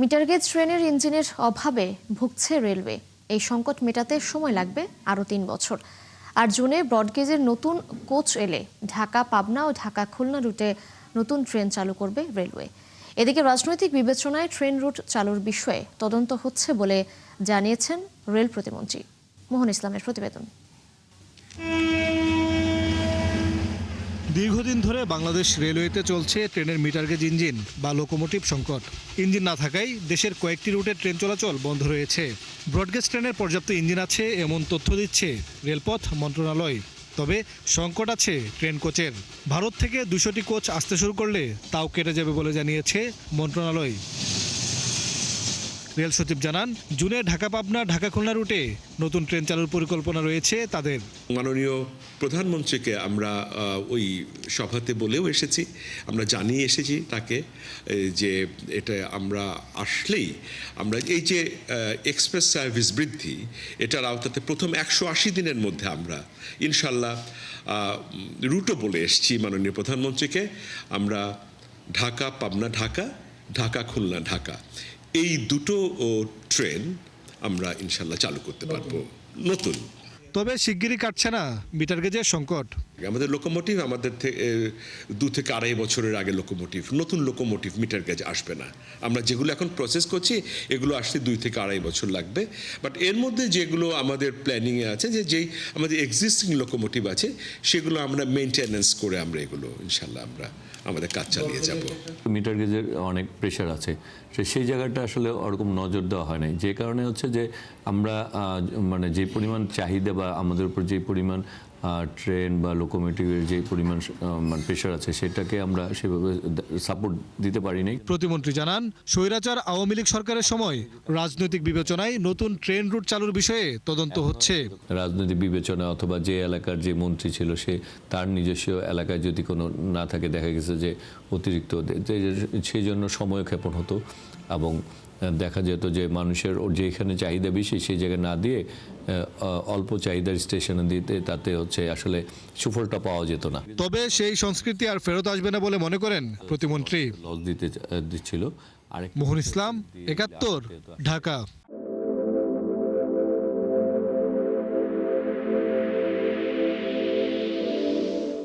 Metre gauge ট্রেনের ইঞ্জিনের অভাবে ভুগছে রেলওয়ে। এই সংকট মেটাতে সময় লাগবে আরও ৩ বছর। আর জুনে ব্রডগেজের নতুন কোচ এলে ঢাকা পাবনা ও ঢাকা খুলনা রুটে নতুন ট্রেন চালু করবে রেলওয়ে। এদিকে রাজনৈতিক বিবেচনায় ট্রেন রুট চালুর বিষয়ে তদন্ত হচ্ছে বলে জানিয়েছেন রেল প্রতিমন্ত্রী। মোহন ইসলামের প্রতিবেদন। দীর্ঘদিন ধরে বাংলাদেশ রেলওয়েতে চলছে ট্রেনের মিটারগেজ ইঞ্জিন বা লোকোমোটিভ সংকট। ইঞ্জিন না থাকায় দেশের কয়েকটি রুটে ট্রেন চলাচল বন্ধ রয়েছে। ব্রডগেজ ট্রেনের পর্যাপ্ত ইঞ্জিন আছে এমন তথ্য দিচ্ছে রেলপথ মন্ত্রণালয়। তবে সংকট আছে ট্রেন কোচের। ভারত থেকে ২০০টি কোচ আসতে শুরু করলে তাও কেটে যাবে বলে জানিয়েছে মন্ত্রণালয়। রেল সচিব জানান, জুনে ঢাকা পাবনা ঢাকা খুলনা রুটে নতুন ট্রেন চালুর পরিকল্পনা রয়েছে তাদের। মাননীয় প্রধানমন্ত্রীকে আমরা ওই সভাতে বলেও এসেছি, আমরা জানিয়ে এসেছি তাকে যে এটা আমরা আসলেই আমরা এই যে এক্সপ্রেস সার্ভিস বৃদ্ধি এটার আওতাতে প্রথম ১৮০ দিনের মধ্যে আমরা ইনশাল্লাহ রুটও বলে এসেছি মাননীয় প্রধানমন্ত্রীকে। আমরা ঢাকা পাবনা ঢাকা, ঢাকা খুলনা ঢাকা এই দুটো ট্রেন আমরা ইনশাল্লাহ চালু করতে পারবো নতুন। তবে শিগগিরই কাটছে না মিটারগেজের সংকট। আমাদের লোকোমোটিভ আমাদের 2 থেকে 2.5 বছরের আগে লোকোমোটিভ, নতুন লোকোমোটিভ মিটারগেজ আসবে না। আমরা যেগুলো এখন প্রসেস করছি এগুলো আসতে 2 থেকে 2.5 বছর লাগবে। বাট এর মধ্যে যেগুলো আমাদের প্ল্যানিংয়ে আছে যেই আমাদের এক্সিস্টিং লোকোমোটিভ আছে সেগুলো আমরা মেনটেনেন্স করে আমরা এগুলো ইনশাল্লাহ আমরা আমাদের কাজ চালিয়ে যাব। মিটারগেজের অনেক প্রেশার আছে, সেই জায়গাটা আসলে ওরকম নজর দেওয়া হয় নাই, যে কারণে হচ্ছে যে আমরা মানে যে পরিমাণ চাহিদা বা আমাদের উপর যে পরিমাণ ট্রেন বা লোকোমোটিভের যে পরিমাণ প্রেশার আছে সেটাকে আমরা সেভাবে সাপোর্ট দিতে পারি নাই। প্রতিমন্ত্রী জানান, স্বৈরাচার আওয়ামী লীগ সরকারের সময় রাজনৈতিক বিবেচনায় নতুন ট্রেন রুট চালুর বিষয়ে তদন্ত হচ্ছে। রাজনৈতিক বিবেচনা অথবা যে এলাকার যে মন্ত্রী ছিল সে তার নিজস্ব এলাকায় যদি কোনো না থাকে, দেখা গেছে যে অতিরিক্ত সেই জন্য সময়ক্ষেপণ হতো এবং দেখা যেত যে মানুষের যেখানে চাহিদা বেশি সেই জায়গায় না দিয়ে অল্প চাহিদার স্টেশনে দিতে তাতে হচ্ছে আসলে সুফলটা পাওয়া যেত না। তবে সেই সংস্কৃতি আর ফেরত আসবে না বলে মনে করেন প্রতিমন্ত্রী। লস দিচ্ছিল। মোহন ইসলাম, ৭১, ঢাকা।